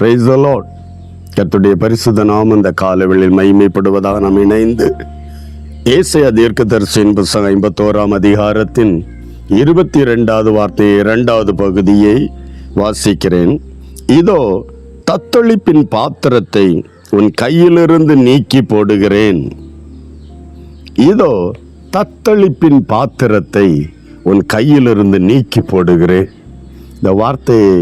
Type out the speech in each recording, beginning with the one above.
Praise the Lord. கர்த்தருடைய பரிசுத்த நாமம் இந்த காலவெளியில் மகிமைப்படுவதாக நாம் இணைந்து ஏசாயா தீர்க்கதரிசியின் புத்தகம் 51ஆம் அதிகாரத்தின் 22வது வார்த்தையை 2வது பகுதியை வாசிக்கிறேன். இதோ தத்தளிப்பின் பாத்திரத்தை உன் கையிலிருந்து நீக்கி போடுகிறேன். இதோ தத்தளிப்பின் பாத்திரத்தை உன் கையிலிருந்து நீக்கி போடுகிறேன். இந்த வார்த்தையை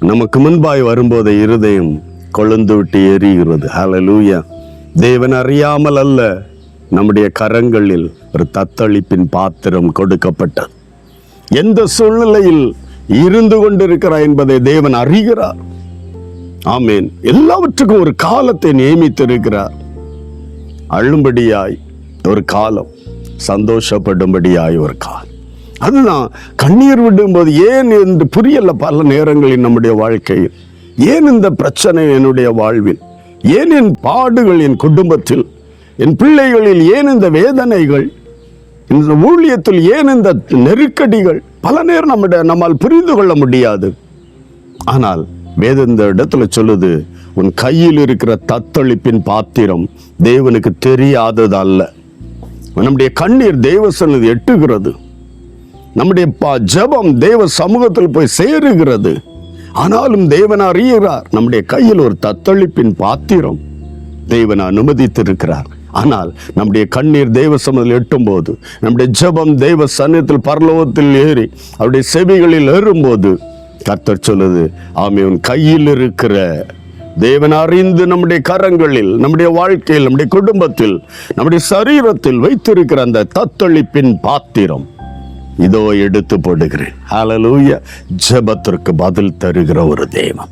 நமக்கு முன்பாய் வரும்போது இருதயம் கொழுந்து விட்டு எரிகிறது. ஹல்லேலூயா. தேவன் அறியாமல் அல்ல, நம்முடைய கரங்களில் ஒரு தத்தளிப்பின் பாத்திரம் கொடுக்கப்பட்டது. எந்த சூழ்நிலையில் இருந்து கொண்டிருக்கிறார் என்பதை தேவன் அறிகிறார். ஆமேன். எல்லாவற்றுக்கும் ஒரு காலத்தை நியமித்திருக்கிறார். அழும்படியாய் ஒரு காலம், சந்தோஷப்படும்படியாய் ஒரு காலம். அதுதான் கண்ணீர் விடும்போது ஏன் என்று புரியல. பல நேரங்களில் நம்முடைய வாழ்க்கையில் ஏன் இந்த பிரச்சனை என்னுடைய வாழ்வில், ஏன் என் பாடுகள் என் குடும்பத்தில், என் பிள்ளைகளில் ஏன் இந்த வேதனைகள், இந்த ஊழியத்தில் ஏன் இந்த நெருக்கடிகள், பல நேரம் நம்மால் புரிந்து கொள்ள முடியாது. ஆனால் வேதம் இந்த இடத்துல சொல்லுது, உன் கையில் இருக்கிற தத்தளிப்பின் பாத்திரம் தேவனுக்கு தெரியாதது அல்ல. நம்முடைய கண்ணீர் தேவ சந்நிதி எட்டுகிறது. நம்முடைய ஜெபம் தேவ சமூகத்தில் போய் சேருகிறது. ஆனாலும் தேவன் அறிகிறார், நம்முடைய கையில் ஒரு தத்தளிப்பின் பாத்திரம் தேவன் அனுமதித்திருக்கிறார். ஆனால் நம்முடைய கண்ணீர் தேவ சமூகத்தில் எட்டும் போது, நம்முடைய ஜெபம் தேவ சந்நிதியில் பரலோகத்தில் ஏறி அவருடைய செவிகளில் ஏறும்போது கர்த்தர் சொல்லுது, ஆமே உன் கையில் இருக்கிற தேவன் அறிந்து நம்முடைய கரங்களில், நம்முடைய வாழ்க்கையில், நம்முடைய குடும்பத்தில், நம்முடைய சரீரத்தில் வைத்திருக்கிற அந்த தத்தளிப்பின் பாத்திரம் இதோ எடுத்து போடுகிறேன். ஹல்லேலூயா. ஜெபத்திற்கு பதில் தருகிற ஒரு தேவன்,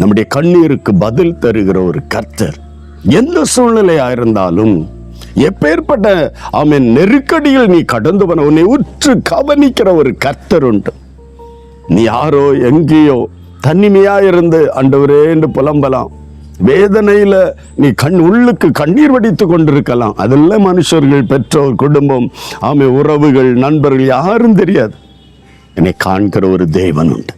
நம்முடைய கண்ணீருக்கு பதில் தருகிற ஒரு கர்த்தர். எந்த சூழ்நிலையா இருந்தாலும், எப்பேற்பட்ட ஆமென் நெருக்கடியில் நீ கடந்து போன, உன்னை உற்று கவனிக்கிற ஒரு கர்த்தர் உண்டு. நீ யாரோ எங்கேயோ தனிமையா இருந்து ஆண்டவரே என்று புலம்பலாம். வேதனையில நீ உள்ளுக்கு கண்ணீர் வடித்து கொண்டிருக்கலாம். அதெல்லாம் மனுஷர்கள், பெற்றோர், குடும்பம், ஆமை உறவுகள், நண்பர்கள் யாரும் தெரியாது. என்னை காண்கிற ஒரு தேவன் உண்டு.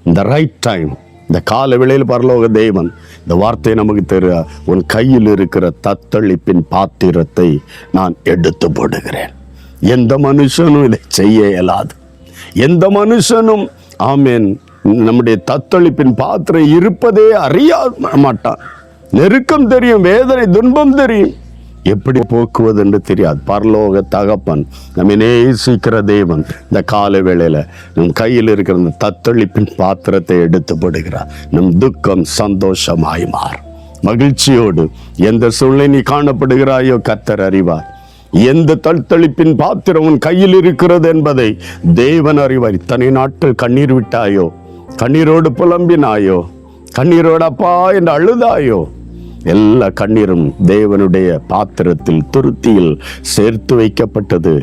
இந்த ரைட் டைம், இந்த கால வேளையில் பரலோக தேவன் இந்த வார்த்தையை நமக்கு தெரிய, உன் கையில் இருக்கிற தத்தளிப்பின் பாத்திரத்தை நான் எடுத்து போடுகிறேன். எந்த மனுஷனும் இதை செய்ய இயலாது. எந்த மனுஷனும் ஆமேன் நம்முடைய தத்தளிப்பின் பாத்திரம் இருப்பதே அறிய மாட்டான். நெருக்கம் தெரியும், வேதனை துன்பம் தெரியும், எப்படி போக்குவது என்று தெரியாது. பரலோக தகப்பன், நம்ம நேசிக்கிற தேவன் இந்த கால வேளையில நம் கையில் இருக்கிற இந்த தத்தளிப்பின் பாத்திரத்தை எடுத்து போடுகிறார். நம் துக்கம் சந்தோஷமாய் மாறும். மகிழ்ச்சியோடு எந்த சூழ்நிலை நீ காணப்படுகிறாயோ கர்த்தர் அறிவார். எந்த தத்தளிப்பின் பாத்திரம் உன் கையில் இருக்கிறது என்பதை தேவன் அறிவார். இத்தனை நாட்கள் கண்ணீர் விட்டாயோ, கண்ணீரோடு புலம்பினாயோ, கண்ணீரோடு அப்பா என்று அழுதாயோ, எல்லா கண்ணீரும் தேவனுடைய பாத்திரத்தில் துருத்தியில் சேர்த்து வைக்கப்பட்டது.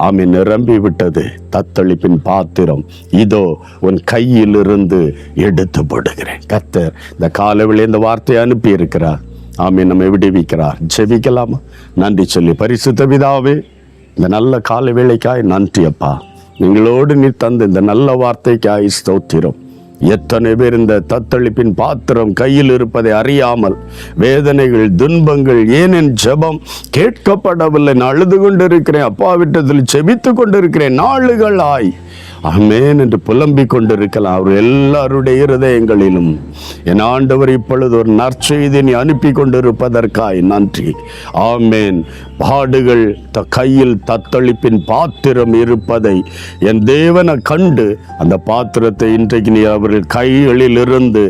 ஆமை நிரம்பி விட்டது. தத்தளிப்பின் பாத்திரம் இதோ உன் கையிலிருந்து எடுத்து போடுகிறேன். கர்த்தர் இந்த காலவெளியில் இந்த வார்த்தையை அனுப்பி இருக்கிறார். ஆமே, நம்மை விடுவிக்கிறார். ஜெபிக்கலாமா? நன்றி சொல்லி, பரிசுத்த பிதாவே, இந்த நல்ல கால வேளைக்காய் நன்றி அப்பா. நீங்களோடு நீ தந்த இந்த நல்ல வார்த்தைக்காய் ஸ்தோத்திரம். எத்தனை பேர் இந்த தத்தளிப்பின் பாத்திரம் கையில் இருப்பதை அறியாமல் வேதனைகள், துன்பங்கள், ஏன் என் ஜெபம் கேட்கப்படவில்லை, நான் அழுது கொண்டிருக்கிறேன், அப்பா விட்டத்தில் செபித்து கொண்டிருக்கிறேன் நாளுகளாய், ஆமென் என்று புலம்பிக் கொண்டிருக்கலாம். அவர் எல்லாருடைய இருதயங்களிலும் என் ஆண்டவர் இப்பொழுது ஒரு நற்செய்தி நீ அனுப்பி கொண்டிருப்பதற்காய் நன்றி. ஆமென். பாடுகள் கையில் தத்தளிப்பின் பாத்திரம் இருப்பதை என் தேவனை கண்டு அந்த பாத்திரத்தை இன்றைக்கு நீ அவர்கள் கைகளில் இருந்து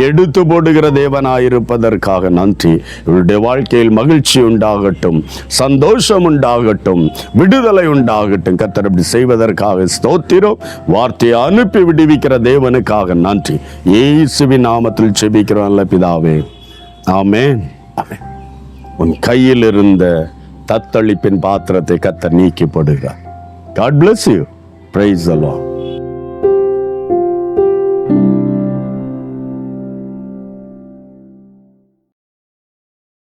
எடுத்து போடுகிற தேவனாயிருப்பதற்காக நன்றி. இவருடைய வாழ்க்கையில் மகிழ்ச்சி உண்டாகட்டும், சந்தோஷம் உண்டாகட்டும், விடுதலை உண்டாகட்டும். கர்த்தர் அப்படி செய்வதற்காக ஸ்தோத்திரம். வார்த்தையை அனுப்பி விடுவிக்கிற தேவனுக்காக நன்றி. இயேசுவின் நாமத்தில் ஜெபிக்கிறோம் நல்ல பிதாவே, ஆமென். உன் கையில் இருந்த தத்தளிப்பின் பாத்திரத்தை கர்த்தர் நீக்கி போடுகிறார். God bless you. Praise the Lord.